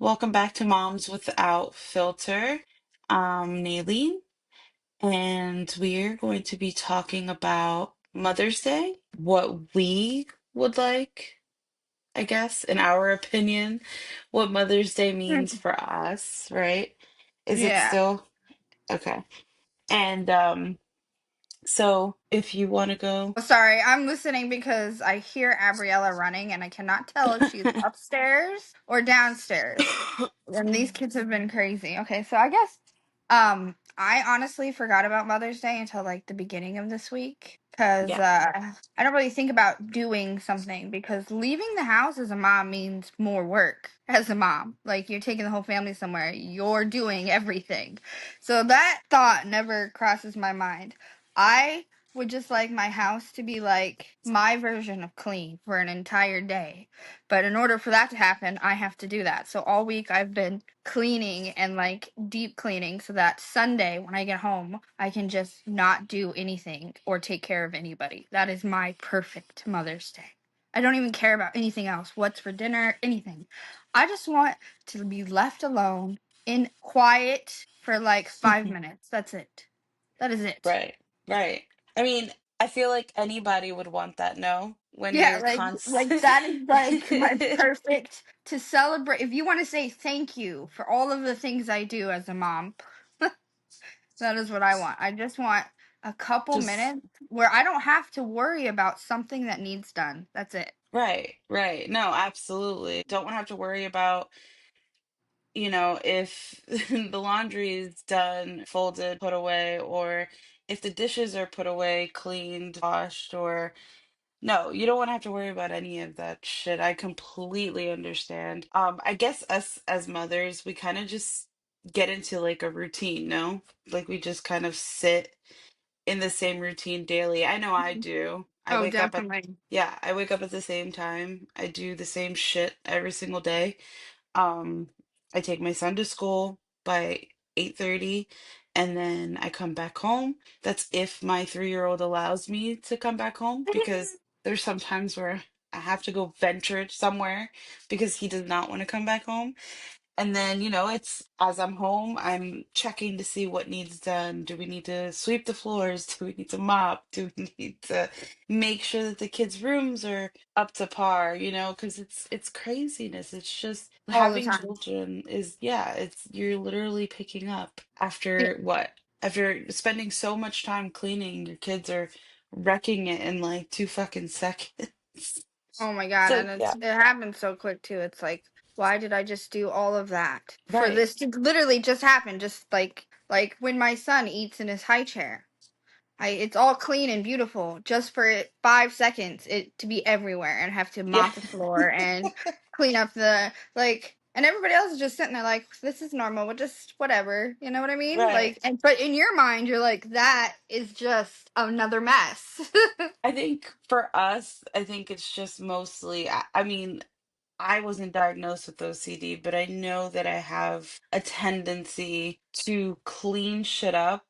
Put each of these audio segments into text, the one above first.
Welcome back to Moms Without Filter. I'm Nayleen, and we're going to be talking about Mother's Day, what we would like, I guess, in our opinion, what Mother's Day means for us, right? Is it Yeah. still okay? And so if you want to go, Sorry, I'm listening because I hear Abriella running and I cannot tell if she's upstairs or downstairs. And these kids have been crazy. Okay, so I guess I honestly forgot about Mother's Day until like the beginning of this week cuz yeah, I don't really think about doing something because leaving the house as a mom means more work as a mom. Like you're taking the whole family somewhere, you're doing everything. So that thought never crosses my mind. I would just like my house to be like my version of clean for an entire day. But in order for that to happen, I have to do that. So all week I've been cleaning and like deep cleaning so that Sunday when I get home, I can just not do anything or take care of anybody. That is my perfect Mother's Day. I don't even care about anything else. What's for dinner, anything. I just want to be left alone in quiet for like 5 minutes. That's it. That is it. right, right. I mean, I feel like anybody would want that, no? When Yeah, you're like constant. that is like my perfect to celebrate. If you want to say thank you for all of the things I do as a mom, that is what I want. I just want a couple Just minutes where I don't have to worry about something that needs done. That's it. right, right. No, absolutely. Don't have to worry about, if the laundry is done, folded, put away, or if the dishes are put away, cleaned, washed, or no, you don't want to have to worry about any of that shit. I completely understand. I guess us as mothers, we kind of just get into like a routine, no? Like we just kind of sit in the same routine daily. I know I do. I Oh, wake up at, definitely. yeah, I wake up at the same time. I do the same shit every single day. Um, I take my son to school by 8:30 and then I come back home. That's if my 3-year-old allows me to come back home because there's some times where I have to go venture somewhere because he does not want to come back home. And then, it's as I'm home, I'm checking to see what needs done. Do we need to sweep the floors? Do we need to mop? Do we need to make sure that the kids' rooms are up to par, because it's craziness. It's just All the having time. children is, yeah, it's you're literally picking up Yeah. after what? After spending so much time cleaning, your kids are wrecking it in like 2 fucking seconds. Oh my god, So and yeah, it happens so quick too. It's like, why did I just do all of that for right, this to literally just happen? Just like when my son eats in his high chair. It's all clean and beautiful just for 5 seconds it to be everywhere and have to yeah, mop the floor and clean up the like and everybody else is just sitting there like this is normal, but just whatever, you know what I mean? right. Like and but in your mind you're like that is just another mess. I think for us, I think it's just mostly, I mean, I wasn't diagnosed with OCD, but I know that I have a tendency to clean shit up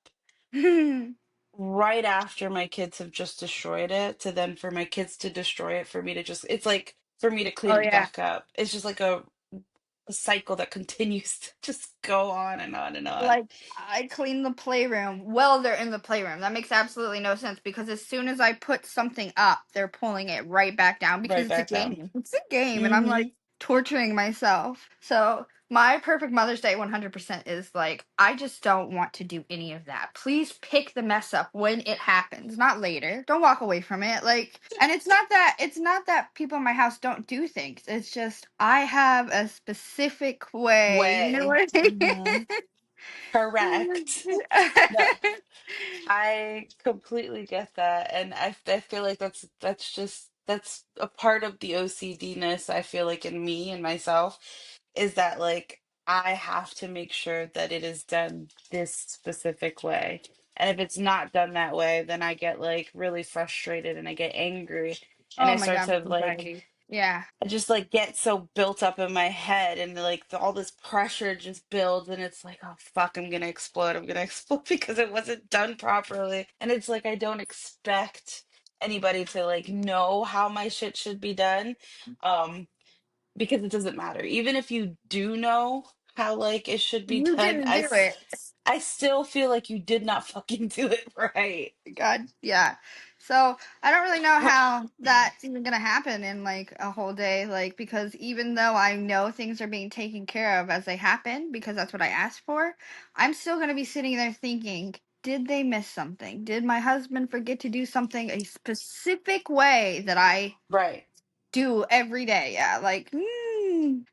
right after my kids have just destroyed it, to then for my kids to destroy it, for me to just, it's like for me to clean Oh it yeah. back up. It's just like a cycle that continues to just go on and on and on. Like I clean the playroom. Well, they're in the playroom. That makes absolutely no sense because as soon as I put something up, they're pulling it right back down because Right it's a back down. game. It's a game, and I'm Hmm. like torturing myself. So my perfect Mother's Day 100% is like I just don't want to do any of that. Please pick the mess up when it happens, not later. Don't walk away from it. Like, and it's not that people in my house don't do things. It's just I have a specific way. You know Way. what I Hmm. mean? Correct. No, I completely get that, and I feel like that's a part of the OCD-ness. I feel like in me and myself is that like I have to make sure that it is done this specific way, and if it's not done that way, then I get like really frustrated and I get angry, and Oh I my start god, to like anxiety. Yeah. I just like get so built up in my head and like all this pressure just builds and it's like, oh fuck, I'm gonna explode. I'm gonna explode because it wasn't done properly. And it's like I don't expect anybody to like know how my shit should be done. Um, because it doesn't matter. Even if you do know how like it should be You done, didn't do it. I still feel like you did not fucking do it right. God, yeah. So I don't really know how that's even gonna happen in like a whole day, like because even though I know things are being taken care of as they happen, because that's what I asked for, I'm still gonna be sitting there thinking, did they miss something? Did my husband forget to do something a specific way that I Right. do every day? Yeah, like,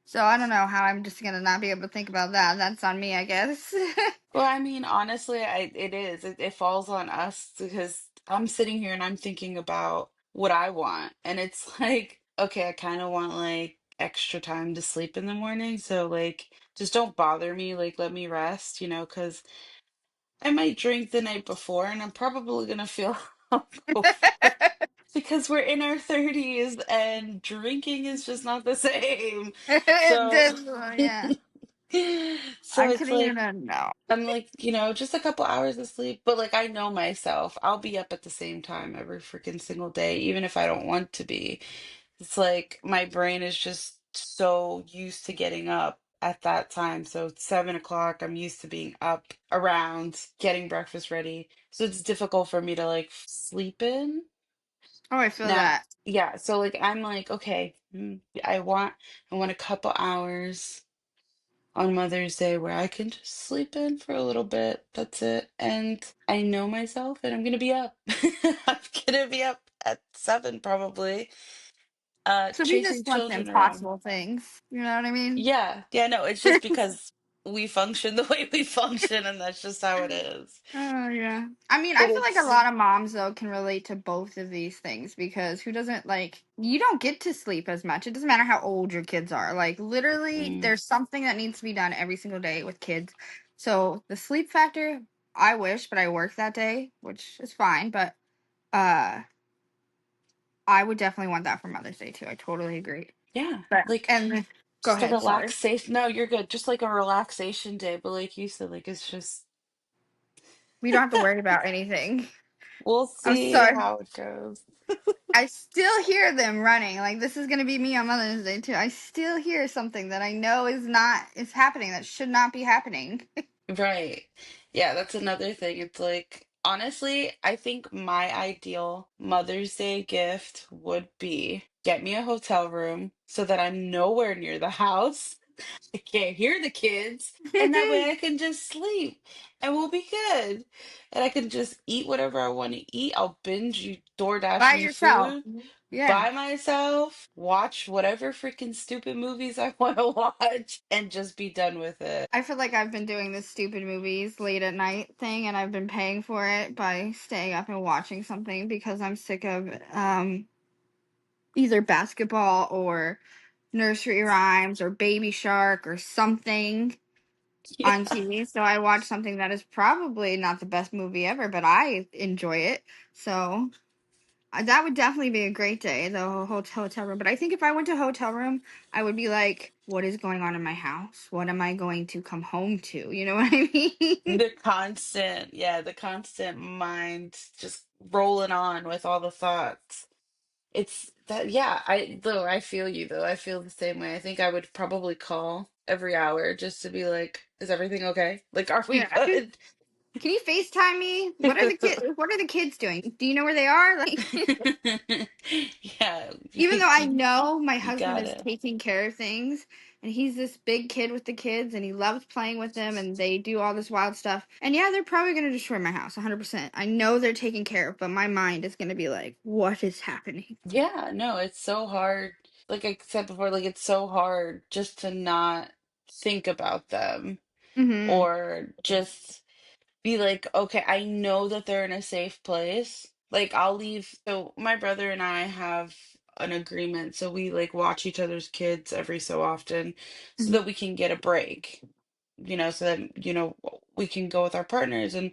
so I don't know how I'm just gonna not be able to think about that. That's on me, I guess. Well, I mean, honestly, it is. It falls on us because I'm sitting here and I'm thinking about what I want. And it's like, okay, I kind of want like extra time to sleep in the morning. So like just don't bother me, like let me rest, because I might drink the night before and I'm probably gonna feel hungover because we're in our 30s and drinking is just not the same. It So did, yeah. so I it's couldn't like even know. I'm like, just a couple hours of sleep, but like I know myself. I'll be up at the same time every freaking single day, even if I don't want to be. It's like my brain is just so used to getting up at that time. So it's 7 o'clock, I'm used to being up around getting breakfast ready. So it's difficult for me to like sleep in. Oh, I feel Now, that. yeah, so like I'm like, okay, I want a couple hours on Mother's Day where I can just sleep in for a little bit. That's it. And I know myself and I'm gonna be up. I'm gonna be up at 7 probably, So we chasing just want the children around. impossible things. You know what I mean? Yeah, yeah, no, it's just because we function the way we function and that's just how it is. Oh yeah. I mean, I But feel like a it's lot of moms though can relate to both of these things because who doesn't like you don't get to sleep as much. It doesn't matter how old your kids are. Like literally mm, there's something that needs to be done every single day with kids. So the sleep factor, I wish, but I work that day, which is fine, but uh I would definitely want that for Mother's Day too. I totally agree. yeah, But like and go just a ahead, sorry. relaxation. No, you're good. Just like a relaxation day, but like you said, like it's just We don't have to worry about anything. we'll I'm see sorry. how it goes. I still hear them running. Like this is gonna be me on Mother's Day too. I still hear something that I know is happening that should not be happening. Right. Yeah, that's another thing. It's like, honestly, I think my ideal Mother's Day gift would be get me a hotel room so that I'm nowhere near the house. I can't hear the kids, and that way I can just sleep and we'll be good. And I can just eat whatever I want to eat. I'll binge you DoorDash By me yourself. food Yeah. by myself, watch whatever freaking stupid movies I want to watch, and just be done with it. I feel like I've been doing this stupid movies late at night thing and I've been paying for it by staying up and watching something because I'm sick of either basketball or nursery rhymes or baby shark or something on Yeah. TV. So I watched something that is probably not the best movie ever, but I enjoy it. So that would definitely be a great day, the hotel room. But I think if I went to a hotel room, I would be like, what is going on in my house? What am I going to come home to? You know what I mean? The constant mind just rolling on with all the thoughts. It's that, yeah, I feel you though. I feel the same way. I think I would probably call every hour just to be like, is everything okay? Like, are we Yeah. good? Can you FaceTime me? What are the kids doing? Do you know where they are? Like Yeah, even though I know my you husband got is it. taking care of things and he's this big kid with the kids and he loves playing with them and they do all this wild stuff. And yeah, they're probably going to destroy my house 100%. I know they're taken care of, but my mind is going to be like, what is happening? Yeah, no, it's so hard. Like I said before, like it's so hard just to not think about them Mhm. or just be like, okay, I know that they're in a safe place. Like I'll leave. So my brother and I have an agreement. So we like watch each other's kids every so often so Mhm. that we can get a break, so that, we can go with our partners and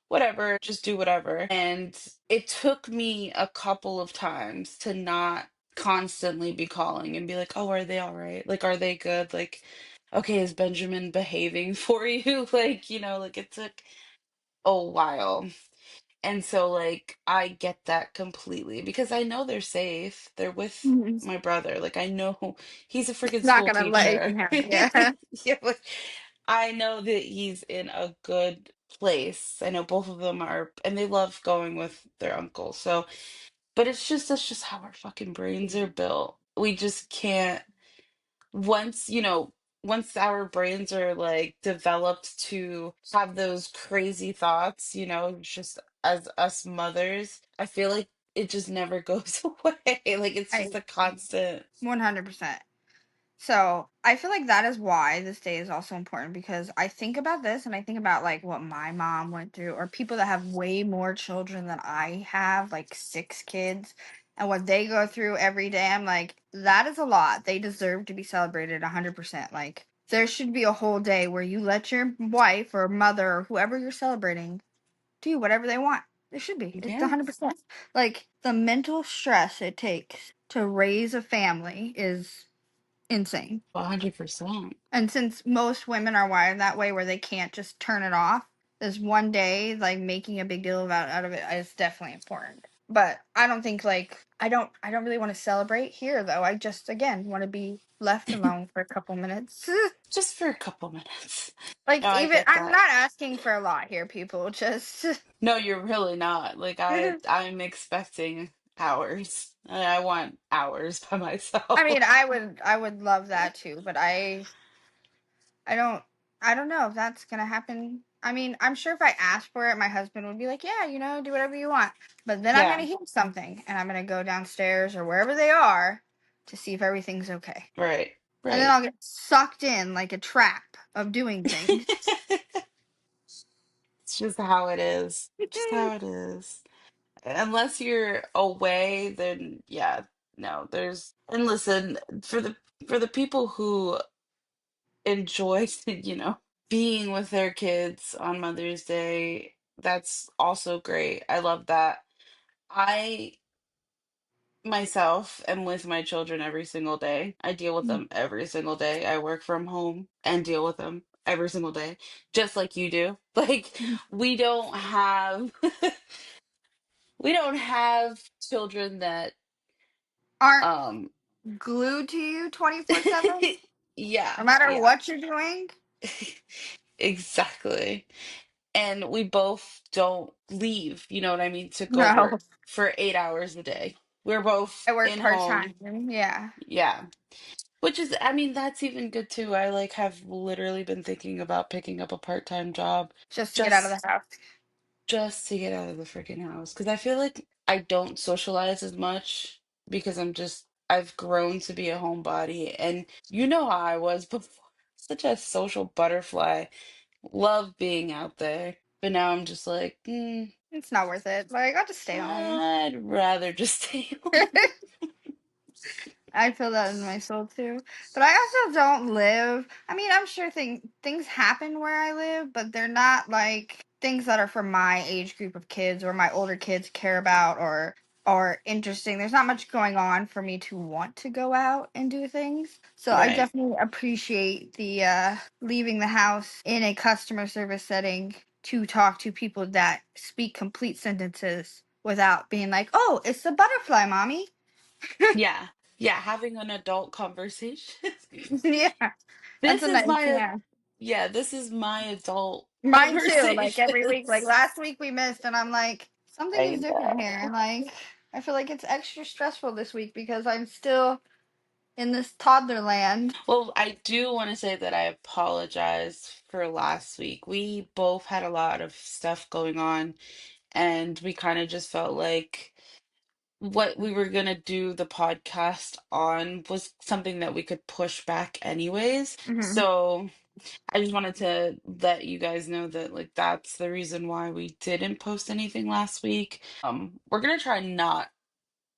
whatever, just do whatever. And it took me a couple of times to not constantly be calling and be like, oh, are they all right? Like, are they good? Like, okay, is Benjamin behaving for you? Like, like it took a while. And so, like, I get that completely because I know they're safe. They're with Mhm. my brother. Like, I know he's a freaking Not school gonna let teacher. anything happen. Yeah. Yeah, like, I know that he's in a good place. I know both of them are, and they love going with their uncle. So, but that's just how our fucking brains are built. We just can't once, once our brains are like developed to have those crazy thoughts, just as us mothers, I feel like it just never goes away. Like it's I just a constant. 100%. So I feel like that is why this day is also important because I think about this and I think about like what my mom went through, or people that have way more children than I have, like 6 kids, and what they go through every day. I'm like, that is a lot. They deserve to be celebrated 100%. Like, there should be a whole day where you let your wife or mother or whoever you're celebrating do whatever they want. It should be. It's Yeah, 100%. Like, the mental stress it takes to raise a family is insane. 100%. And since most women are wired that way where they can't just turn it off, this one day, like making a big deal about out of it is definitely important. But I don't think like I don't really want to celebrate here though. I just again want to be left alone for a couple minutes. Just for a couple minutes. No, Like I even get I'm that. not asking for a lot here, people. Just No, you're really not. Like I'm expecting hours. I want hours by I myself. mean, I would love that too, but I don't I don't know if that's gonna happen. I mean, I'm sure if I asked for it, my husband would be like, "Yeah, do whatever you want." But then I'm Yeah, gonna hear something, and I'm gonna go downstairs or wherever they are to see if everything's okay, right, and then right. I'll get sucked in like a trap of doing things. It's just how it is. Just how it is. Unless you're away, then yeah, no, and listen, for the people who enjoy, being with their kids on Mother's Day, that's also great. I love that. I myself am with my children every single day. I deal with them every single day. I work from home and deal with them every single day, just like you do. Like we don't have we don't have children that Aren't um glued to you 24/7, no yeah, matter yeah. what you're doing. Exactly. And we both don't leave, you know what I mean, to go No, work for 8 hours a day. We're both I work in part home. time. Yeah, Yeah. Which is, I mean, that's even good too. I like have literally been thinking about picking up a part-time job just to get out of just the house. just to get out of the freaking house. Because I feel like I don't socialize as much because I've grown to be a homebody. And you know how I was before. Such a social butterfly. Love being out there. But now I'm just like, It's not worth it. Like, I'll just stay home. I'd rather just stay home. I feel that in my soul too. But I also don't live. I mean, I'm sure things happen where I live, but they're not like things that are for my age group of kids or my older kids care about or interesting. There's not much going on for me to want to go out and do things. So I Right. definitely appreciate the leaving the house in a customer service setting to talk to people that speak complete sentences without being like, "Oh, it's the butterfly, mommy." Yeah. Yeah. Having an adult conversation. Yeah. That's This a is nice, my, yeah. yeah, this is my adult Mine too. Like every week, like conversations. last week we missed, and I'm like, something is I different know. here. Like, I feel like it's extra stressful this week because I'm still in this toddler land. Well, I do want to say that I apologize for last week. We both had a lot of stuff going on, and we kind of just felt like what we were gonna do the podcast on was something that we could push back anyways. Hmm. So I just wanted to let you guys know that like that's the reason why we didn't post anything last week. We're gonna try not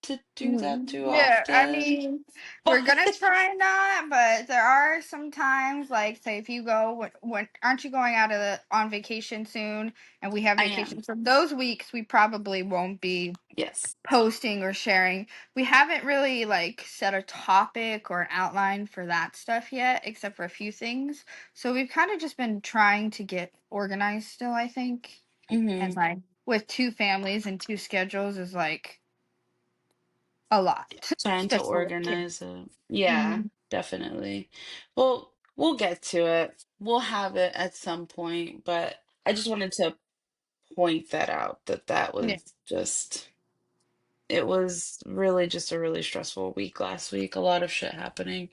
to do that too Yeah, I often, mean, but we're gonna try not, but there are some times, like, say, if you go, when aren't you going out of on vacation soon? And we have I am. vacation, so those weeks we probably won't be Yes. posting or sharing. We haven't really like set a topic or an outline for that stuff yet, except for a few things. So we've kind of just been trying to get organized still, I think. And Hmm. like with two families and two schedules is like a lot, Trying to especially with kids. organize it. Yeah, Hmm. definitely. Well, we'll get to it. We'll have it at some point, but I just wanted to point that out that that Yeah. was just it was really just a really stressful week last week. A lot of shit happening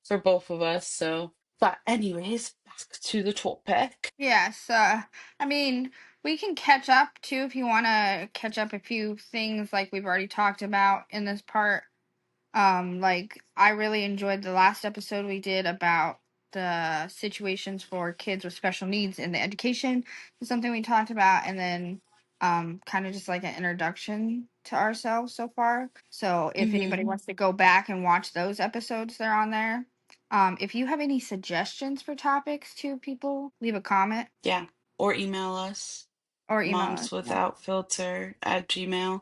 for both of us. So, but anyways, back to the topic. Yes. I mean, we can catch up too if you want to catch up a few things like we've already talked about in this part. Like I really enjoyed the last episode we did about the situations for kids with special needs in the education is something we talked about, and then kind of just like an introduction to ourselves so far. So if anybody Hmm. wants to go back and watch those episodes, they're on there. If you have any suggestions for topics to people, leave a comment Yeah. Or email us, or email us. Yeah. momswithoutfilter@gmail.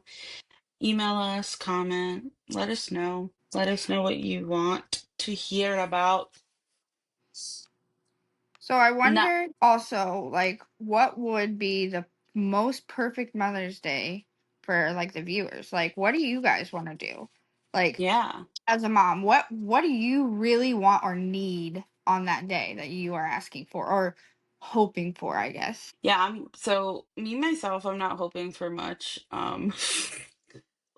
Email us, comment, let us know. Let us know what you want to hear about. So I Not, wonder also, like, what would be the most perfect Mother's Day for like the viewers? Like, what do you guys want to do? Like, yeah. as a mom, what do you really want or need on that day that you are asking for or hoping for, I guess? Yeah, so me myself, I'm not hoping for much.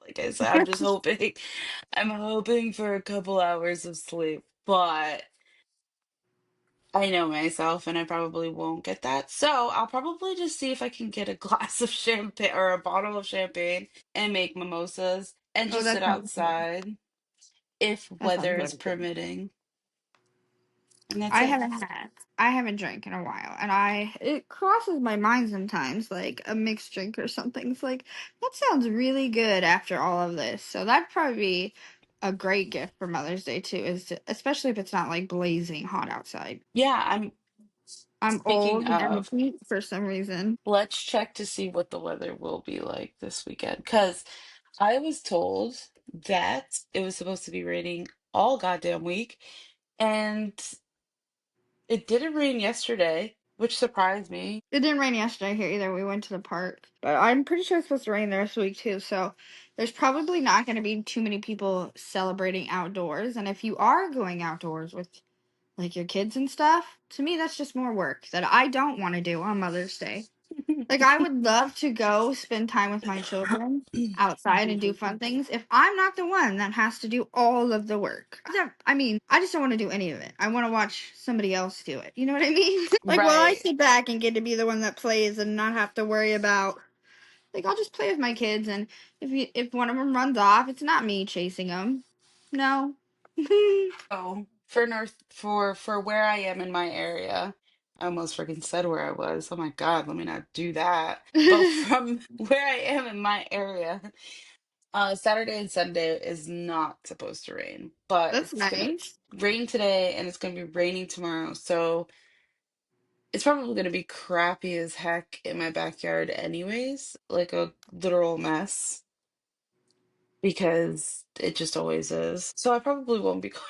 Like I said, I'm just hoping I'm hoping for a couple hours of sleep. But I know myself and I probably won't get that. So I'll probably just see if I can get a glass of champagne or a bottle of champagne and make mimosas and Oh, just that sit sounds good. outside if That sounds weather is really good. permitting. And that's I it. haven't had. I haven't drank in a while, and it crosses my mind sometimes, like a mixed drink or something. It's like that sounds really good after all of this. So that'd probably be a great gift for Mother's Day too, especially if it's not like blazing hot outside. Yeah, I'm I'm speaking old and I'm a of, heat for some reason. let's check to see what the weather will be like this weekend. Because I was told that it was supposed to be raining all goddamn week, and it didn't rain yesterday, which surprised me. It didn't rain yesterday here either. We went to the park, but I'm pretty sure it's supposed to rain the rest of the week too. So there's probably not going to be too many people celebrating outdoors. And if you are going outdoors with like your kids and stuff, to me that's just more work that I don't want to do on Mother's Day. Like I would love to go spend time with my children outside and do fun things if I'm not the one that has to do all of the work. I mean, I just don't want to do any of it. I want to watch somebody else do it. You know what I mean? Like while I Right. sit back and get to be the one that plays and not have to worry about like I'll just play with my kids and if one of them runs off, it's not me chasing them. No. Oh, for for where I am in my area, I almost freaking said where I was. Oh my God, let me not do that. But from where I am in my area, Saturday and Sunday is not supposed to rain, but That's it's gonna nice. rain today and it's gonna be raining tomorrow. So it's probably gonna be crappy as heck in my backyard anyways, like a literal mess because it just always is. So I probably won't be going.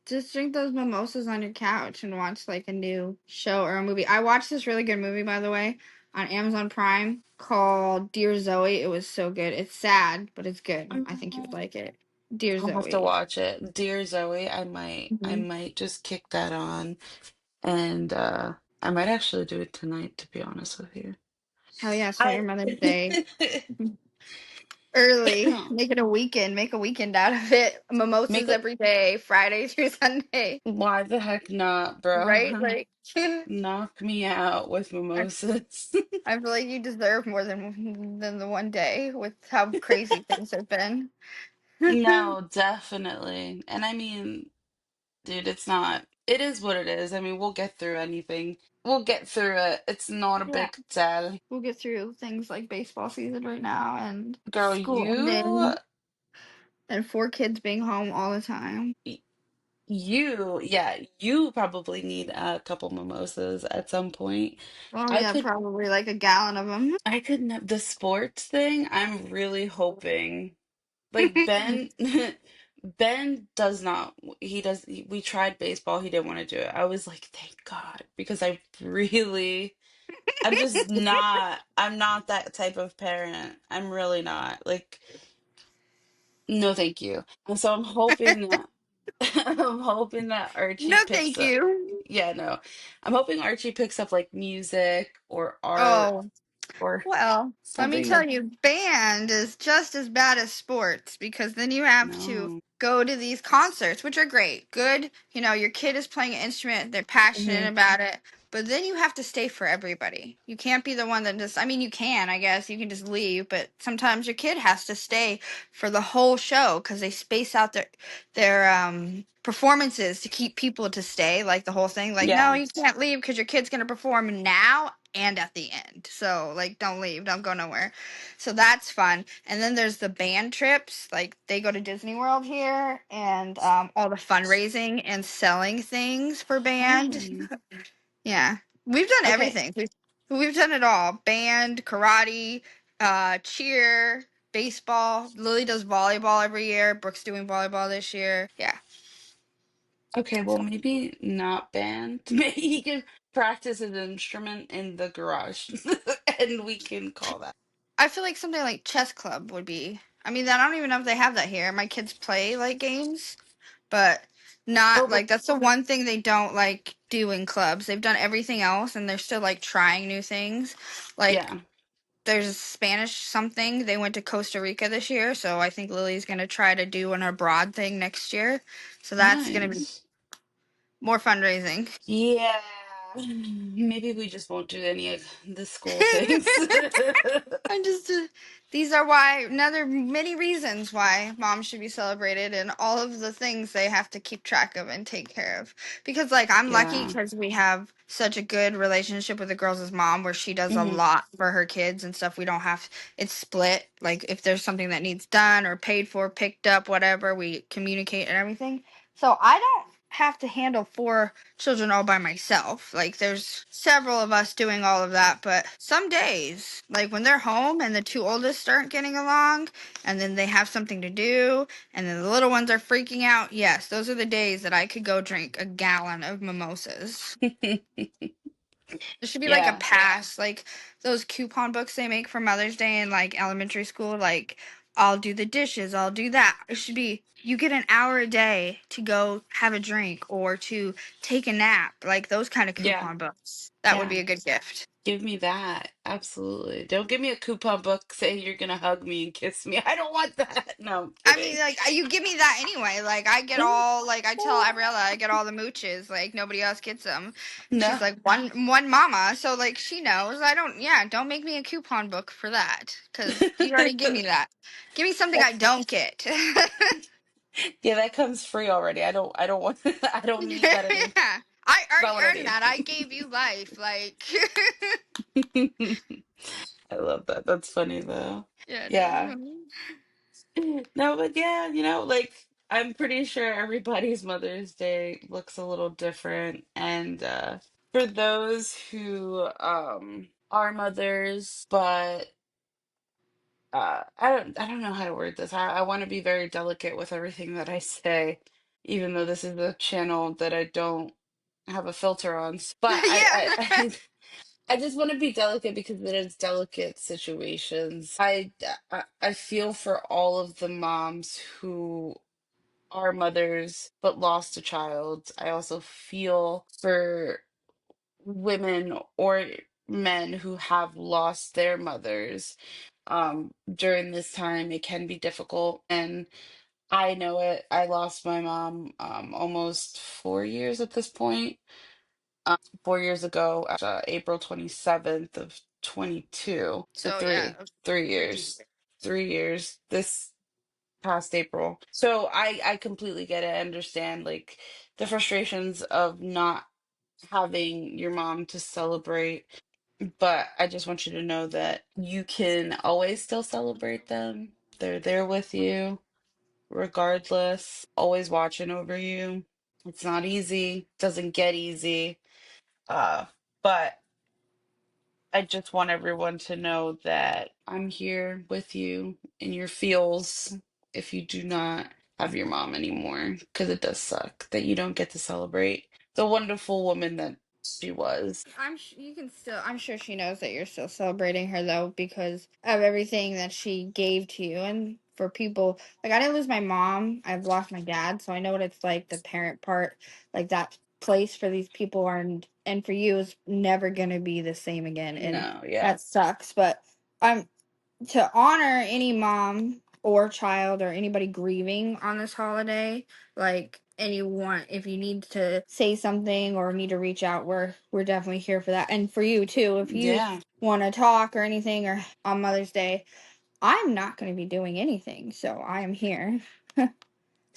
Just drink those mimosas on your couch and watch like a new show or a movie. I watched this really good movie, by the way, on Amazon Prime called Dear Zoe. It was so good. It's sad, but it's good. I think you would like it. Dear I'll have to Zoe. watch it. Dear Zoe, I Hmm. might just kick that on and I might actually do it tonight, to be honest with you. Hell yeah, start I your Mother's Day early. Make it a weekend. Make a weekend out of it. make Mimosas a every day, Friday through Sunday. why the heck not, Right? bro? Like I Knock me out with mimosas. I feel like you deserve more than the one day with how crazy things have been. No, definitely. And I mean, dude, it is what it is. I mean, we'll get through anything. We'll get through it. It's not a Yeah. big deal. We'll get through things like baseball season right now and Girl, school ending and four kids being home all the time. y- yeah, you probably need a couple mimosas at some point. Oh I yeah, could, probably like a gallon of them. I could, the sports thing, I'm really hoping. Like Ben does not, we tried baseball, he didn't want to do it. I was like, thank God, because I really I'm not that type of parent. I'm really not. Like, no, thank you. And so I'm hoping that I'm hoping that Archie No, picks thank up. you. Yeah, no. I'm hoping Archie picks up like music or art Oh, or well, let me something tell that you, band is just as bad as sports because then you have to no. go to these concerts, which are great. Good, your kid is playing an instrument, they're Hmm. passionate about it, but then you have to stay for everybody. You can't be the one that just, I mean, you can, I guess, you can just leave, but sometimes your kid has to stay for the whole show because they space out their performances to keep people to stay, like the whole thing. Like, no, Yeah. you can't leave because your kid's gonna perform now and at the end. So like, don't leave, don't go nowhere. So that's fun. And then there's the band trips. Like they go to Disney World here, and all the fundraising and selling things for band. Oh. Yeah, we've done Okay. everything. We've done it all: band, karate, cheer, baseball. Lily does volleyball every year. Brooke's doing volleyball this year. Yeah. Okay, well, maybe not band. Maybe he can practice his instrument in the garage, and we can call that. I feel like something like chess club would be. I mean, I don't even know if they have that here. My kids play like games, but Oh, not but like that's the one thing they don't like do in clubs. They've done everything else and they're still like trying new things. Like yeah, there's Spanish something. They went to Costa Rica this year, so I think Lily's going to try to do an abroad thing next year. So that's going to be nice. more fundraising. Yeah, maybe we just won't do any of the school things. I just these are why another many reasons why mom should be celebrated and all of the things they have to keep track of and take care of. Because like I'm lucky Yeah. because we have such a good relationship with the girls' mom where she does a Hmm. lot for her kids and stuff. We don't have it's split. Like if there's something that needs done or paid for, picked up, whatever, we communicate and everything. So I don't have to handle four children all by myself. Like there's several of us doing all of that, but some days, like when they're home and the two oldest aren't getting along and then they have something to do and then the little ones are freaking out, yes, those are the days that I could go drink a gallon of mimosas. There should be like a Yeah, pass, like those coupon books they make for Mother's Day in like elementary school, like I'll do the dishes, I'll do that. It should be you get an hour a day to go have a drink or to take a nap, like those kind of yeah, coupon books. That would yeah. be a good gift. Give me that. Absolutely. Don't give me a coupon book saying you're gonna hug me and kiss me. I don't want that. No, I'm I mean, kidding. like you give me that anyway. Like I get all like I tell Abriella I get all the mooches. Like nobody else gets them. No. She's like one mama, so like she knows. I don't. Yeah, don't make me a coupon book for that because you already give me that. Give me something I That's don't get. yeah, that comes free already. I don't want I don't need that anymore. Yeah, I Not already what I earned that. I gave you life. Like need. I love that. That's funny though. yeah, it is. Yeah. No, but yeah, like I'm pretty sure everybody's Mother's Day looks a little different. And for those who are mothers, but I don't know how to word this. I want to be very delicate with everything that I say, even though this is a channel that I don't have a filter on. But Yeah. I just want to be delicate because it is delicate situations. I feel for all of the moms who are mothers but lost a child. I also feel for women or men who have lost their mothers. During this time, it can be difficult, and I know it. I lost my mom almost 4 years at this point. 4 years ago, April 27th of 22. So So yeah. 3 years, 3 years this past April. So I completely get it. I understand like the frustrations of not having your mom to celebrate, but I just want you to know that you can always still celebrate them. They're there with you regardless, always watching over you. It's not easy, doesn't get easy. But I just want everyone to know that I'm here with you in your feels if you do not have your mom anymore, because it does suck that you don't get to celebrate the wonderful woman that She was. You can still. I'm sure she knows that you're still celebrating her though because of everything that she gave to you. And for people like I didn't lose my mom, I've lost my dad, so I know what it's like the parent part. Like that place for these people are, and for you is never gonna be the same again, and No, yeah. that sucks. But I'm to honor any mom or child or anybody grieving on this holiday, like, and you want, if you need to say something or need to reach out, we're definitely here for that. And for you too, if you Yeah. want to talk or anything or on Mother's Day, I'm not going to be doing anything, so I am here.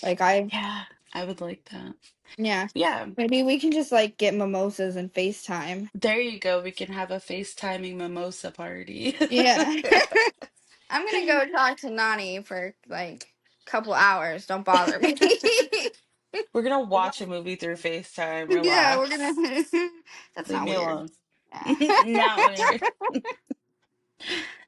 Like I Yeah. I would like that. Yeah, Yeah. maybe we can just like get mimosas and FaceTime. There you go. We can have a FaceTiming mimosa party. Yeah. I'm gonna go talk to Nani for like a couple hours. Don't bother me. We're gonna watch a movie through FaceTime. Yeah, we're gonna. Relax. That's Leave not me weird. alone. Yeah. Not weird.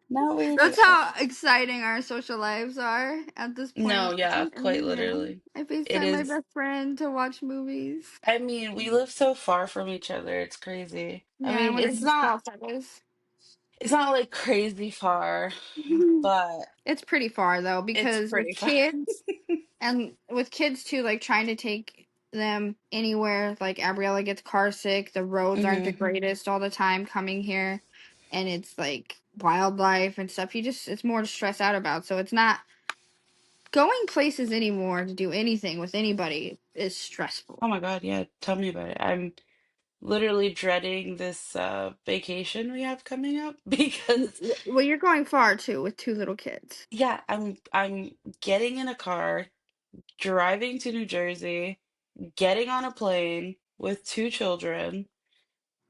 Not weird That's at all. how exciting our social lives are at this No, point. yeah, quite Yeah. literally. I It FaceTime my is. best friend to watch movies. I mean, we live so far from each other. It's crazy. I Yeah, I mean, wonder whose fault that is. it's not like crazy far, but It's pretty far though, it's because with pretty far. kids, and with kids too, like trying to take them anywhere, like Gabriella gets car sick, the roads aren't the Hmm. greatest all the time coming here, and it's like wildlife and stuff. It's more to stress out about. So it's not going places anymore to do anything with anybody is stressful. Oh my God, yeah, tell me about it. I'm literally dreading this vacation we have coming up because Well, you're going far too with two little kids. yeah, I'm getting in a car, driving to New Jersey, getting on a plane with two children,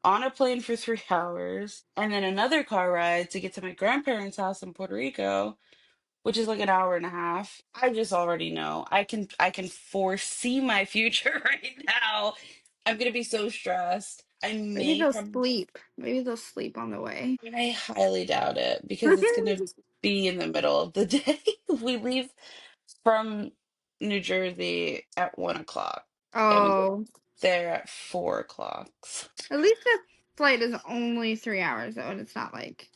on a plane for 3 hours, and then another car ride to get to my grandparents' house in Puerto Rico, which is like an hour and a half. I just already know. I can foresee my future right now. I'm gonna be so stressed. I Maybe may they'll probably sleep. Maybe they'll sleep on the way. I highly doubt it because it's gonna be in the middle of the day. We leave from New Jersey at 1 o'clock and we get Oh, there at 4 o'clock. at least the flight is only 3 hours though, and it's not like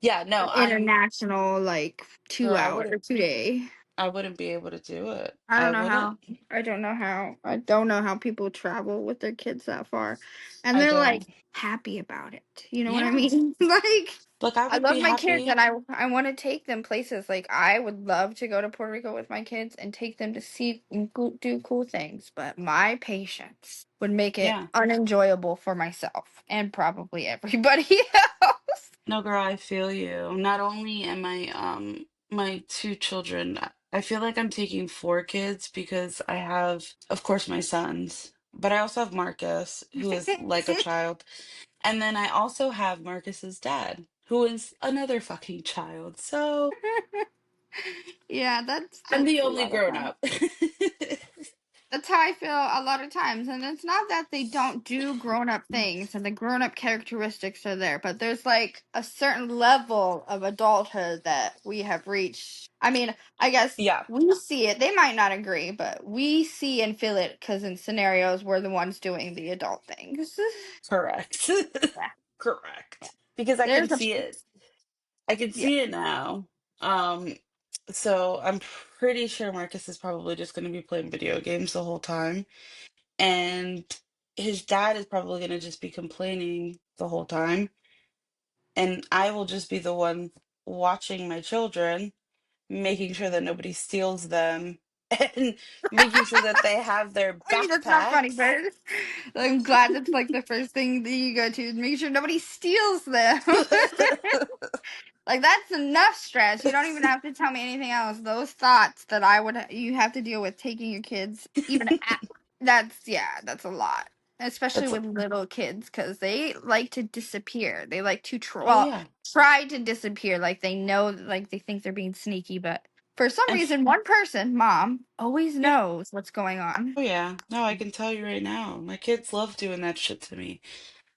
Yeah, no, an international like girl, 2 hour or 2 day. I wouldn't be able to do it. I I don't know wouldn't. how. I don't know how. I don't know how people travel with their kids that far, and I they're don't. like happy about it. You know what I Yeah. mean? Like Look, I I would love be my kids, happy. and I want to take them places. Like I would love to go to Puerto Rico with my kids and take them to see and do cool things, but my patience would make it Yeah. unenjoyable for myself and probably everybody else. No, girl, I feel you. Not only am I my two children, I feel like I'm taking four kids because I have, of course, my sons, but I also have Marcus, who is like a child. And then I also have Marcus's dad, who is another fucking child. So Yeah, I'm that's the a only lot of grown fun. up. That's how I feel a lot of times. And it's not that they don't do grown up things and the grown up characteristics are there, but there's like a certain level of adulthood that we have reached. I mean, I guess Yeah, we see it. They might not agree, but we see and feel it because in scenarios we're the ones doing the adult things. correct. Yeah. Correct. Because I can There's a, see it. I can yeah. see it now. Um, so I'm pretty sure Marcus is probably just going to be playing video games the whole time. And his dad is probably going to just be complaining the whole time. And I will just be the one watching my children, making sure that nobody steals them, and making sure that they have their Maybe that's not funny, backpacks. but I'm glad that's like the first thing that you go to is make sure nobody steals them. Like that's enough stress. You don't even have to tell me anything else. Those thoughts that you have to deal with taking your kids even at, that's a lot. Especially It's with little kids cuz they like to disappear. They like to oh yeah. try to disappear like they know like they think they're being sneaky, but for some And reason one person, mom, always yeah. knows what's going on. Oh yeah. No, I can tell you right now. My kids love doing that shit to me.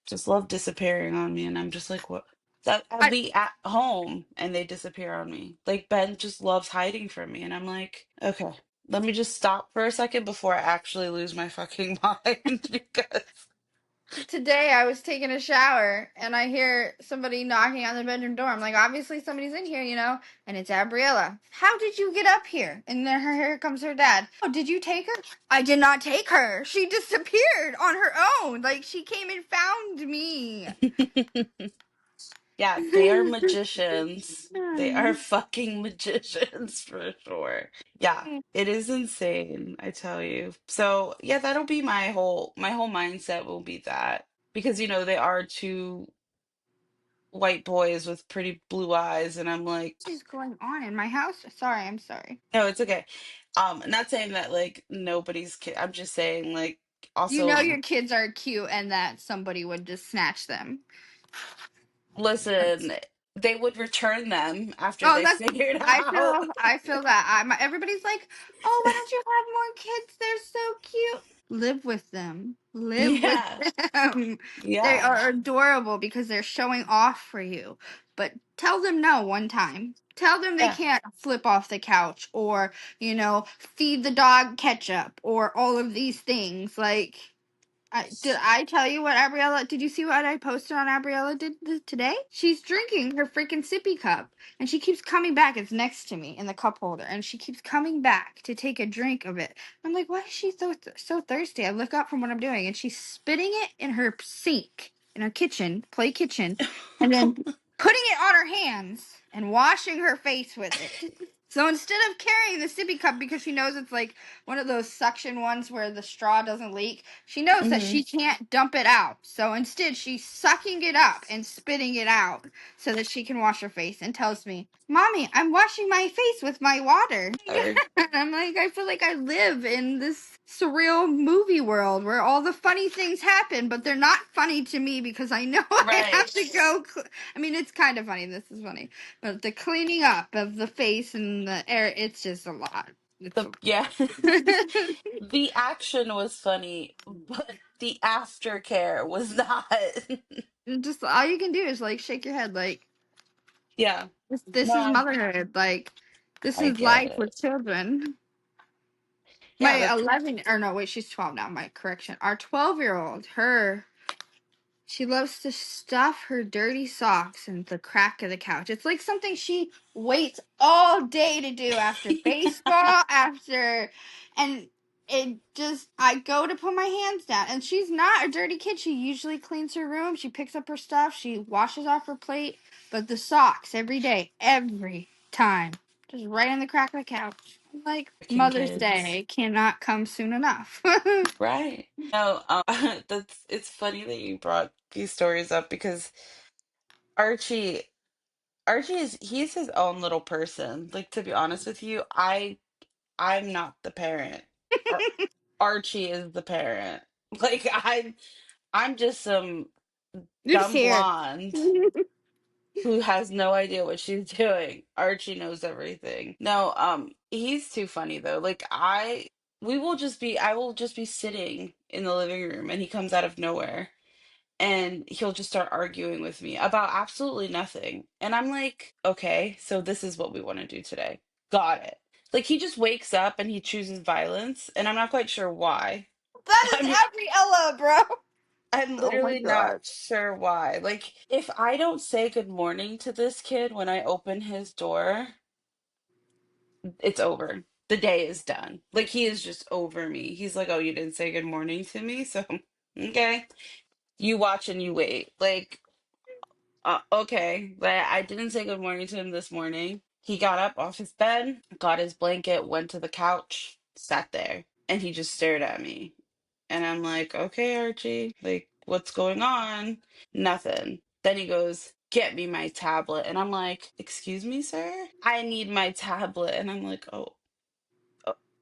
Just love disappearing on me, and I'm just like, what? That I'll I be at home and they disappear on me. Like Ben just loves hiding from me, and I'm like, okay, let me just stop for a second before I actually lose my fucking mind because Today I was taking a shower and I hear somebody knocking on the bedroom door. I'm like, obviously somebody's in here, and it's Gabriella. How did you get up here? And then here comes her dad. Oh, did you take her? I did not take her. She disappeared on her own. Like she came and found me. Yeah, they are magicians. They are fucking magicians for sure. Yeah, it is insane, I tell you. So, yeah, that'll be my whole mindset will be that because they are two white boys with pretty blue eyes and I'm like, What is going on in my house? Sorry, I'm sorry. no, it's okay. Not saying that like nobody's kid. I'm just saying like You know also your kids are cute and that somebody would just snatch them. listen, they would return them after Oh, they that's figured I out. feel I feel that. Everybody's like, "Oh, why don't you have more kids? They're so cute." Live with them. Live with Yeah. them. They Yeah. are adorable because they're showing off for you. But tell them no one time. Tell them they Yeah. can't flip off the couch or, feed the dog ketchup or all of these things. Like did I tell you what Abriella? Did you see what I posted on Abriella today? She's drinking her freaking sippy cup, and she keeps coming back. It's next to me in the cup holder, and she keeps coming back to take a drink of it. I'm like, why is she so thirsty? I look up from what I'm doing, and she's spitting it in her sink in her kitchen, play kitchen, and then putting it on her hands and washing her face with it. So instead of carrying the sippy cup because she knows it's like one of those suction ones where the straw doesn't leak, she knows that hmm she can't dump it out. So instead, she's sucking it up and spitting it out so that she can wash her face and tells me, Mommy, I'm washing my face with my water. Or And I'm like, I feel like I live in this surreal movie world where all the funny things happen, but they're not funny to me because I know I have right. to go. I mean, it's kind of funny. This is funny. But the cleaning up of the face and the air, it's just a lot. It's The a yeah. The action was funny, but the aftercare was not. just all you can do is like shake your head like Yeah. this is No, motherhood. Like this I is get life it. with children. Yeah, My like 11 or no, wait, she's 12 now. My correction. Our 12-year-old, her she loves to stuff her dirty socks in the crack of the couch. It's like something she waits all day to do after baseball, after, and it just, I go to put my hands down. And she's not a dirty kid. She usually cleans her room. She picks up her stuff. She washes off her plate. But the socks every day, every time, just right in the crack of the couch. Like freaking Mother's kids. Day cannot come soon enough. Right. No, that's it's funny that you brought these stories up because Archie Archie he's his own little person. Like to be honest with you, I'm not the parent. Ar Archie is the parent. Like I'm just some You're just dumb here. blonde who has no idea what she's doing. Archie knows everything. No, he's too funny though. Like I will just be sitting in the living room and he comes out of nowhere and he'll just start arguing with me about absolutely nothing. And I'm like, okay, so this is what we want to do today. Got it. Like he just wakes up and he chooses violence, and I'm not quite sure why. That is I'm Gabriella, bro. I'm Oh my literally not god. sure why. Like if I don't say good morning to this kid when I open his door, it's over. The day is done. Like he is just over me. He's like, "Oh, you didn't say good morning to me?" So, okay. You watch and you wait. Like okay, but I didn't say good morning to him this morning. He got up off his bed, got his blanket, went to the couch, sat there, and he just stared at me. And I'm like, okay, Archie, like, what's going on? Nothing. Then he goes, get me my tablet. And I'm like, excuse me, sir? I need my tablet. And I'm like, oh,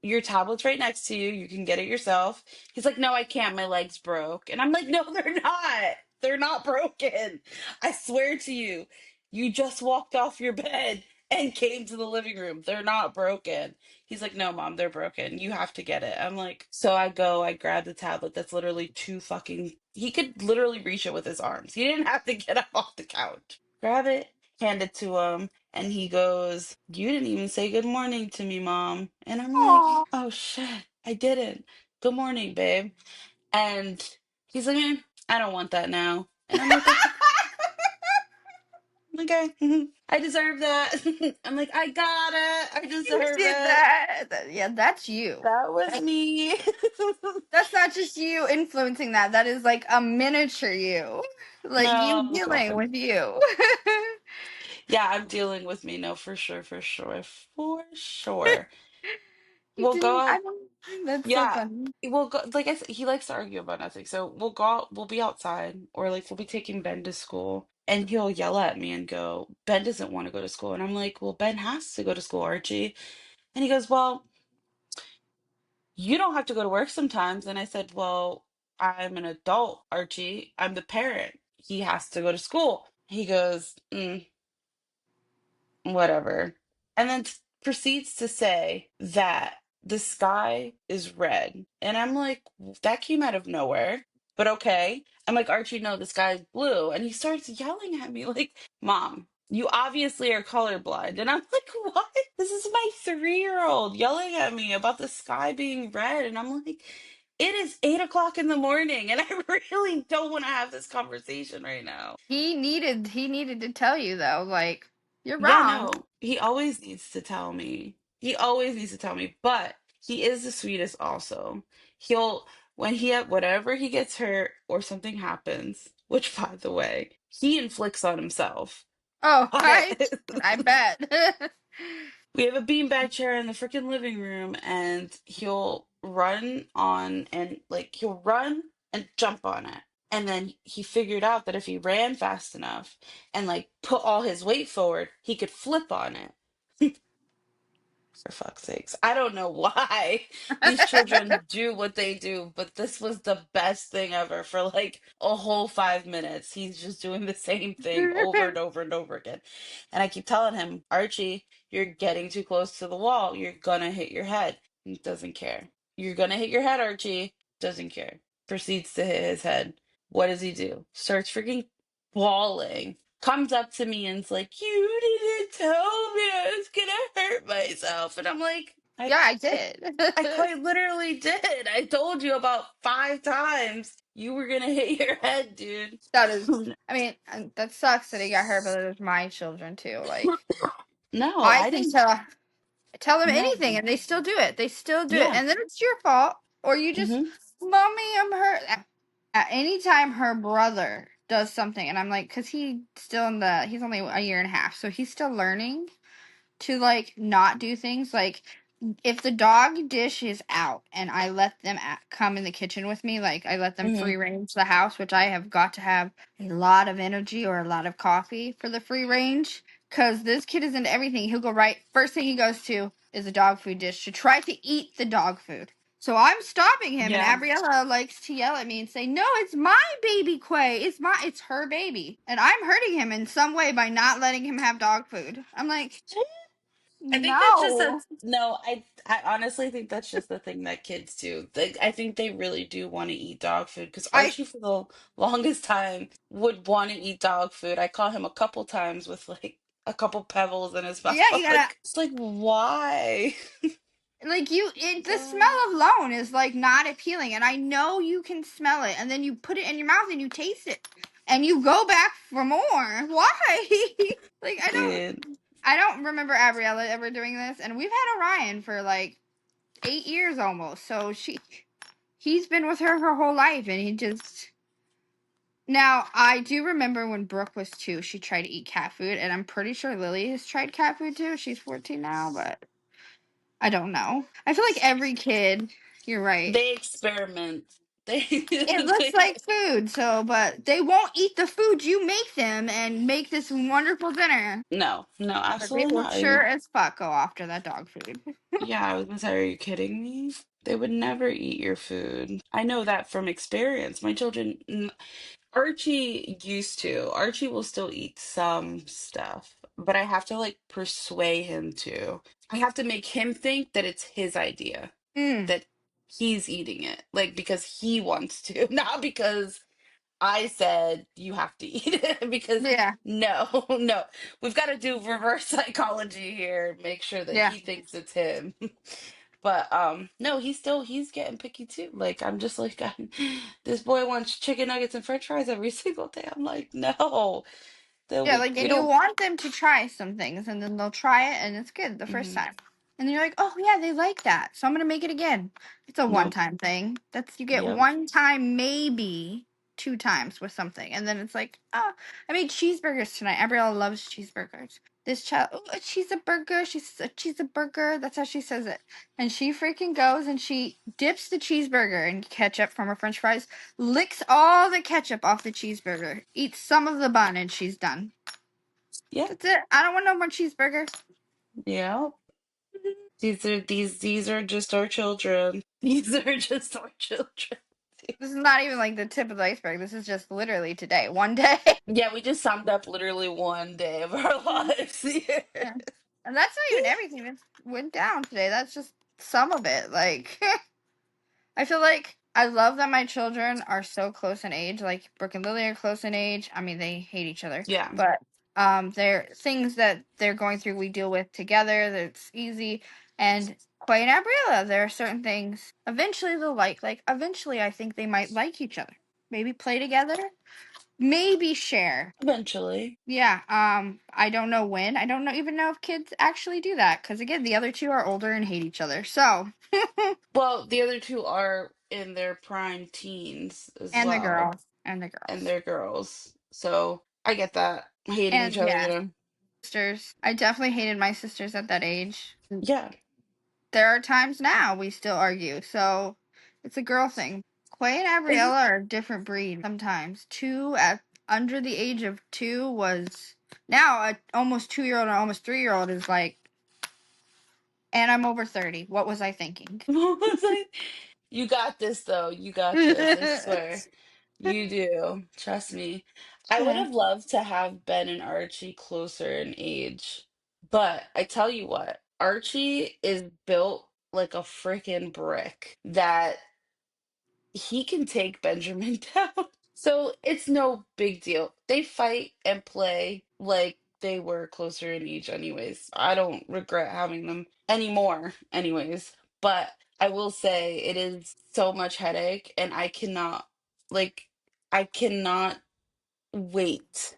your tablet's right next to you. You can get it yourself. He's like, no, I can't. My leg's broke. And I'm like, no, they're not. They're not broken. I swear to you, you just walked off your bed and came to the living room. They're not broken. He's like, no, mom, they're broken. You have to get it. I'm like, so I grab the tablet that's literally too fucking. He could literally reach it with his arms. He didn't have to get up off the couch. Grab it, hand it to him, and he goes, you didn't even say good morning to me, mom. And I'm like, Aw. oh shit, I didn't. Good morning, babe. And he's like, "Eh." I don't want that now. And I'm like, okay, okay. I deserve that. I'm like, I got it. I You deserve did it. that. Yeah, that's you. That was That- me. That's not just you influencing that. That is like a miniature you. Like you Oh dealing God. with you. Yeah, I'm dealing with me. No, for sure, for sure, for sure. You We'll didn't. go. I don't. That's so Yeah, funny. we'll go. Like I said, he likes to argue about nothing. So we'll go out, we'll be outside, or like we'll be taking Ben to school, and he'll yell at me and go, Ben doesn't want to go to school. And I'm like, well, Ben has to go to school, Archie. And he goes, well, you don't have to go to work sometimes. And I said, well, I'm an adult, Archie. I'm the parent. He has to go to school. He goes, whatever. And then proceeds to say that the sky is red. And I'm like, that came out of nowhere, but okay. I'm like, Archie, no, the sky is blue. And he starts yelling at me like, Mom, you obviously are colorblind. And I'm like, what? This is my 3-year-old yelling at me about the sky being red. And I'm like, it is 8 o'clock in the morning, and I really don't want to have this conversation right now. He needed to tell you though, like, you're Yeah, wrong. no, he always needs to tell me. He always needs to tell me, but he is the sweetest also. He'll, when whatever he gets hurt or something happens, which by the way, he inflicts on himself. Oh, But I bet. we have a beanbag chair in the freaking living room, and he'll run and jump on it. And then he figured out that if he ran fast enough and like put all his weight forward, he could flip on it. For fuck's sakes. I don't know why these children do what they do, but this was the best thing ever for like a whole 5 minutes. He's just doing the same thing over and over and over again. And I keep telling him, Archie, you're getting too close to the wall. You're gonna hit your head. He doesn't care. You're gonna hit your head, Archie. Doesn't care. Proceeds to hit his head. What does he do? Starts freaking bawling, comes up to me and's like, "You didn't tell me I was gonna hurt myself." And I'm like, Yeah, I I, did. I quite literally did. I told you about 5 times you were gonna hit your head, dude. That is, I mean, that sucks that he got hurt, but it was my children too. Like, No, I I can didn't. tell them anything, No. and they still do it. They still do it, Yeah. and then it's your fault, or you just, Hmm. mommy, I'm hurt. At any time her brother does something, and I'm like, because he's only a year and a half, so he's still learning to like not do things like if the dog dish is out and I let them come in the kitchen with me, like I let them Hmm. free range the house, which I have got to have a lot of energy or a lot of coffee for the free range. Because this kid is into everything. He'll go right, first thing he goes to is a dog food dish to try to eat the dog food. So I'm stopping him, and Yeah. Abriella likes to yell at me and say, "No, it's my baby, Quay. It's her baby." And I'm hurting him in some way by not letting him have dog food. I'm like, I think that's just no. no, I honestly think that's just the thing that kids do. I think they really do want to eat dog food because I Archie for the longest time would want to eat dog food. I caught him a couple times with like a couple pebbles in his mouth. Yeah, I'm you gotta like, it's like why? like the smell God. alone is like not appealing, and I know you can smell it, and then you put it in your mouth and you taste it, and you go back for more. Why? Like Dude. I don't remember Abriella ever doing this, and we've had Orion for like 8 years almost, so he's been with her whole life, and he just. Now, I do remember when Brooke was 2, she tried to eat cat food, and I'm pretty sure Lily has tried cat food too. She's 14 now, but I don't know. I feel like every kid, you're right. They experiment. They, It looks they like food, so, but they won't eat the food you make them and make this wonderful dinner. no, no, But they absolutely will not. sure as fuck go after that dog food. Yeah, I was gonna say, are you kidding me? They would never eat your food. I know that from experience. My children, Archie used to. Archie will still eat some stuff, but I have to like persuade him to. I have to make him think that it's his idea, Mm, that he's eating it, like because he wants to, not because I said you have to eat it. Because yeah, no, no, we've got to do reverse psychology here, make sure that yeah. he thinks it's him. But no, he's getting picky too. Like I'm just like this boy wants chicken nuggets and French fries every single day. I'm like, no, Yeah, like, we and you don't. want them to try some things, and then they'll try it, and it's good the first Mhm. time. And then you're like, oh, yeah, they like that, so I'm gonna make it again. It's a Nope. one-time thing. You get Yep. one time, maybe two times with something, and then it's like, oh, I made cheeseburgers tonight. Gabriella loves cheeseburgers. This child, oh, a cheeseburger. She's a cheeseburger. That's how she says it. And she freaking goes and she dips the cheeseburger in ketchup from her French fries, licks all the ketchup off the cheeseburger, eats some of the bun, and she's done. Yep. That's it. I don't want no more cheeseburgers. Yep. These are just our children. These are just our children. This is not even like the tip of the iceberg. This is just literally today. One day. Yeah, we just summed up literally one day of our lives here. Yeah. And that's not even everything that went down today. That's just some of it. Like, I feel like I love that my children are so close in age. Like Brooke and Lily are close in age. I mean, they hate each other, Yeah. but they're things that they're going through. We deal with together. That's easy. And Quay and Gabriella, there are certain things. Eventually, they'll like. Like eventually, I think they might like each other. Maybe play together. Maybe share. Eventually. Yeah. I don't know when. I don't know even know if kids actually do that because again, the other two are older and hate each other. So, Well, the other two are in their prime teens as and the well, girls and the and girls. they're girls. So I get that. Hating And each yeah, other. sisters. I definitely hated my sisters at that age. Yeah. There are times now we still argue, so it's a girl thing. Quay and Gabriella are a different breed sometimes. Two at under the age of two was now a almost 2 year old and almost 3 year old is like, and I'm over 30. What was I thinking? What was I? You got this, though. You got this. I swear. You do. Trust me. I would Yeah. have loved to have Ben and Archie closer in age. But I tell you what, Archie is built like a freaking brick that he can take Benjamin down. So it's no big deal. They fight and play like they were closer in age, anyways. I don't regret having them anymore, anyways. But I will say it is so much headache, and like, I cannot wait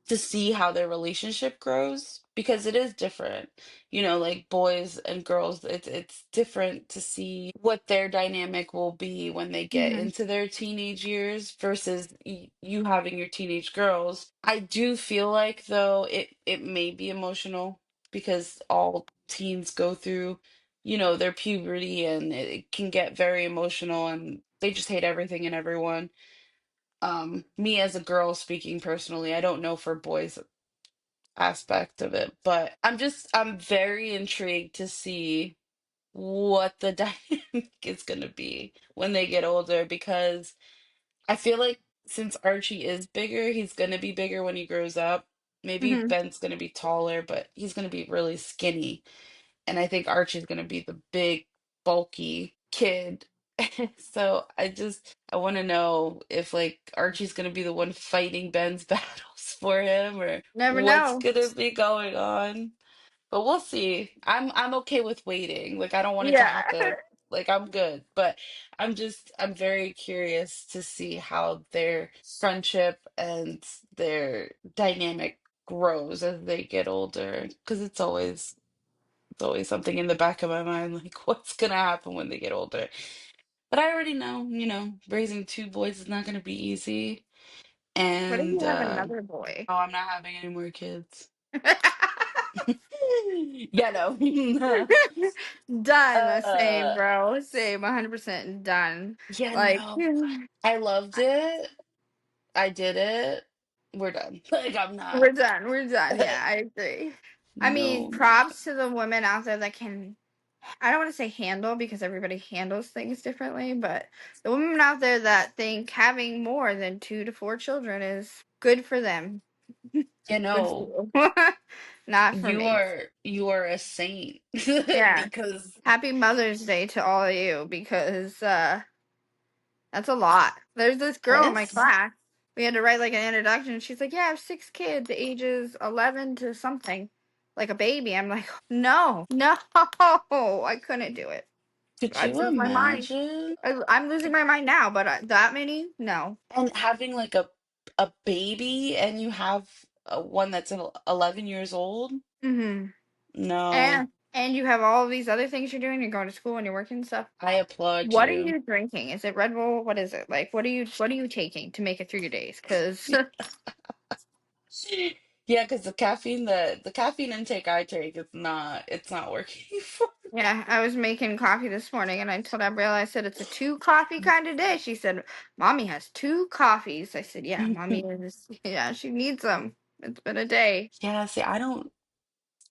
to see how their relationship grows because it is different. You know, like boys and girls, it's different to see what their dynamic will be when they get Hmm. into their teenage years versus you having your teenage girls. I do feel like though it may be emotional because all teens go through, their puberty, and it can get very emotional and they just hate everything and everyone. Me as a girl speaking personally, I don't know for boys aspect of it, but I'm very intrigued to see what the dynamic is going to be when they get older because I feel like since Archie is bigger, he's going to be bigger when he grows up. Maybe Hmm. Ben's going to be taller, but he's going to be really skinny. And I think Archie's going to be the big, bulky kid. So I want to know if like Archie's going to be the one fighting Ben's battles for him or Never what's know. going to be going on. But we'll see. I'm okay with waiting. Like I don't want it to Yeah. happen. Like I'm good, but I'm very curious to see how their friendship and their dynamic grows as they get older because it's always something in the back of my mind, like what's gonna happen when they get older. But I already know, raising two boys is not gonna be easy. What if And you have another boy? oh, I'm not having any more kids. Yeah, no. Done. Same, uh, bro. Same. 100% done. yeah, Like, no. I loved it. I did it. We're done. Like I'm not. we're done. We're done. Yeah, I agree. I mean, No. props to the women out there that can, I don't want to say handle because everybody handles things differently, but the women out there that think having more than 2 to 4 children is good for them. You Good for know, you. Not for you me. are you are a saint Yeah. because Happy Mother's Day to all of you because that's a lot. There's this girl in my this. class. We had to write like an introduction. She's like, "Yeah, I have 6 kids, ages 11 to something." like a baby. I'm like, no, no, I couldn't do it. Could I'd you lose my mind. imagine? I'm losing my mind now, but that many, no. And having like a baby and you have one that's 11 years old? Hmm. No, And you have all of these other things you're doing. You're going to school and you're working and stuff. I applaud What are you. you drinking? Is it Red Bull? What is it? Like, what are you taking to make it through your days? Because Yeah, because the caffeine intake I take is not it's not working for yeah, I was making coffee this morning and I told Gabrielle, I said, it's a two coffee kind of day. She said, Mommy has two coffees. I said, yeah, Mommy me. is, yeah, she needs them. It's been a day. Yeah, see,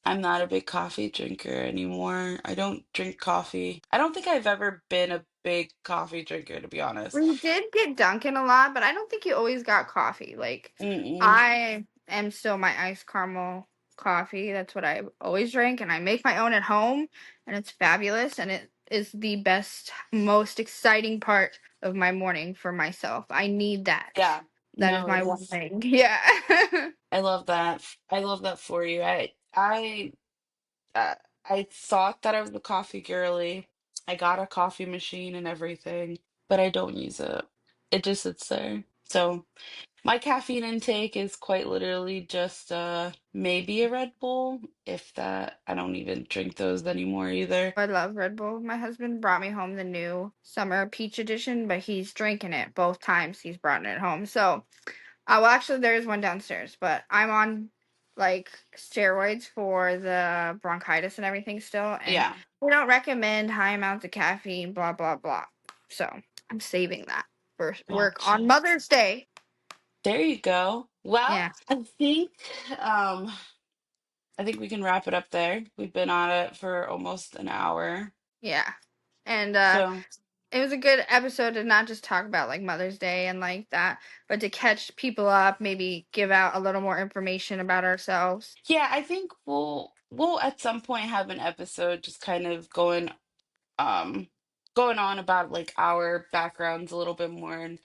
I'm not a big coffee drinker anymore. I don't drink coffee. I don't think I've ever been a big coffee drinker, to be honest. We did get Dunkin' a lot, but I don't think you always got coffee. Like, Mm-mm. I am still my iced caramel coffee. That's what I always drink, and I make my own at home, and it's fabulous, and it is the best, most exciting part of my morning for myself. I need that. Yeah. That is No, it my one is. thing. Yeah. I love that. I love that for you. Uh, I thought that I was a coffee girly. I got a coffee machine and everything, but I don't use it. It just sits there. So my caffeine intake is quite literally just maybe a Red Bull, if that. I don't even drink those anymore either. I love Red Bull. My husband brought me home the new summer peach edition, but he's drinking it both times he's brought it home. So well, actually, there is one downstairs, but I'm on like steroids for the bronchitis and everything still, and Yeah, we don't recommend high amounts of caffeine, blah, blah, blah. So I'm saving that for work on gotcha. Mother's Day. There you go. Well, Yeah, um I think we can wrap it up there. We've been on it for almost an hour. yeah. And So, it was a good episode to not just talk about like Mother's Day and like that, but to catch people up, maybe give out a little more information about ourselves. yeah, I think we'll at some point have an episode just kind of um going on about like our backgrounds a little bit more and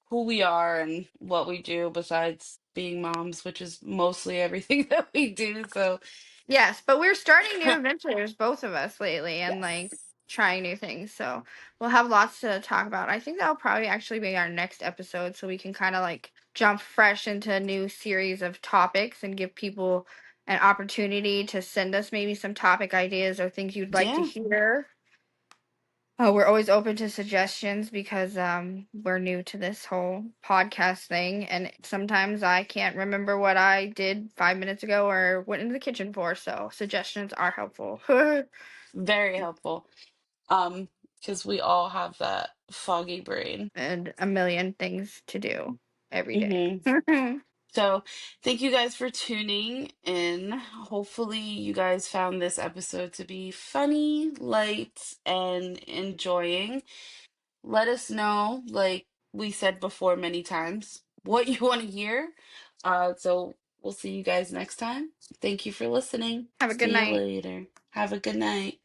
who we are and what we do besides being moms, which is mostly everything that we do. So, Yes, but we're starting new adventures, both of us lately, and like yes. trying new things. So we'll have lots to talk about. I think that'll probably actually be our next episode, so we can kind of like jump fresh into a new series of topics and give people an opportunity to send us maybe some topic ideas or things you'd like to Yeah, hear. We're always open to suggestions because we're new to this whole podcast thing, and sometimes I can't remember what I did 5 minutes ago or went into the kitchen for. So suggestions are helpful, very helpful. Because we all have that foggy brain. and a million things to do every day. Hmm. So, thank you guys for tuning in. Hopefully, you guys found this episode to be funny, light, and enjoying. Let us know, like we said before many times, what you want to hear. So, we'll see you guys next time. Thank you for listening. Have a good See you night. later. Have a good night.